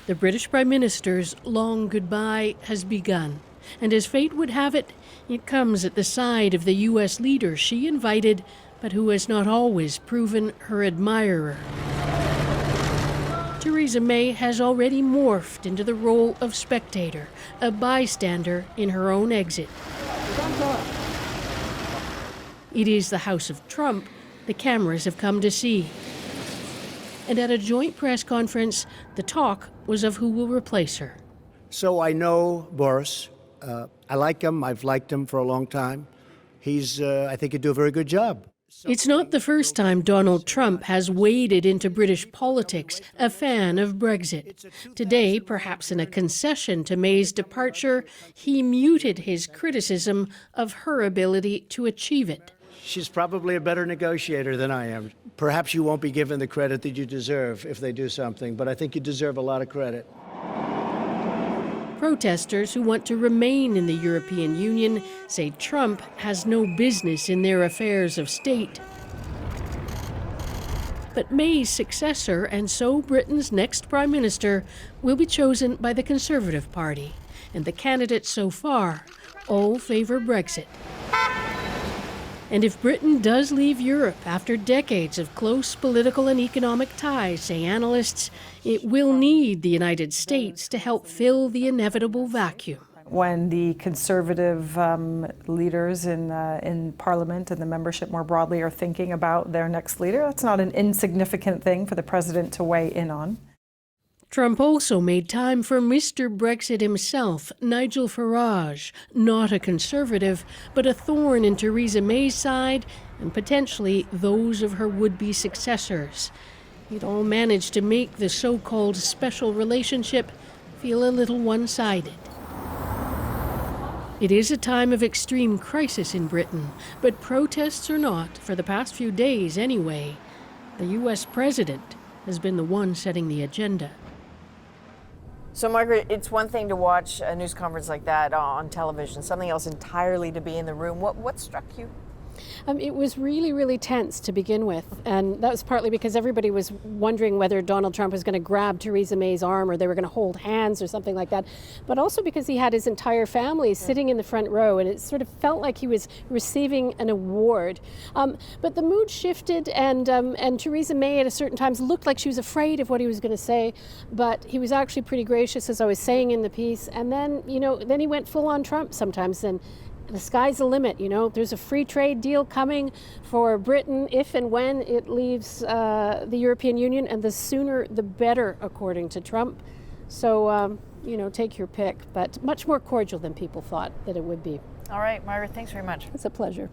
The British Prime Minister's long goodbye has begun, and as fate would have it, it comes at the side of the U.S. leader she invited, but who has not always proven her admirer. Theresa May has already morphed into the role of spectator, a bystander in her own exit. It is the House of Trump the cameras have come to see. And at a joint press conference, the talk was of who will replace her. So I know Boris. I like him. I've liked him for a long time. I think he'd do a very good job. It's not the first time Donald Trump has waded into British politics, a fan of Brexit. Today, perhaps in a concession to May's departure, he muted his criticism of her ability to achieve it. She's probably a better negotiator than I am. Perhaps you won't be given the credit that you deserve if they do something, but I think you deserve a lot of credit. Protesters who want to remain in the European Union say Trump has no business in their affairs of state. But May's successor, and so Britain's next Prime Minister, will be chosen by the Conservative Party. And the candidates so far all favour Brexit. And if Britain does leave Europe after decades of close political and economic ties, say analysts, it will need the United States to help fill the inevitable vacuum. When the Conservative leaders in Parliament and the membership more broadly are thinking about their next leader, that's not an insignificant thing for the President to weigh in on. Trump also made time for Mr. Brexit himself, Nigel Farage, not a Conservative, but a thorn in Theresa May's side and potentially those of her would-be successors. It all managed to make the so-called special relationship feel a little one-sided. It is a time of extreme crisis in Britain, but protests or not, for the past few days anyway, the U.S. president has been the one setting the agenda. So, Margaret, it's one thing to watch a news conference like that on television, something else entirely to be in the room. What struck you? It was really, really tense to begin with, and that was partly because everybody was wondering whether Donald Trump was going to grab Theresa May's arm or they were going to hold hands or something like that, but also because he had his entire family sitting in the front row, and it sort of felt like he was receiving an award. But the mood shifted, and Theresa May at a certain times looked like she was afraid of what he was going to say, but he was actually pretty gracious, as I was saying in the piece, and then he went full on Trump sometimes, and the sky's the limit, There's a free trade deal coming for Britain if and when it leaves the European Union, and the sooner the better, according to Trump. So, take your pick, but much more cordial than people thought that it would be. All right, Margaret, thanks very much. It's a pleasure.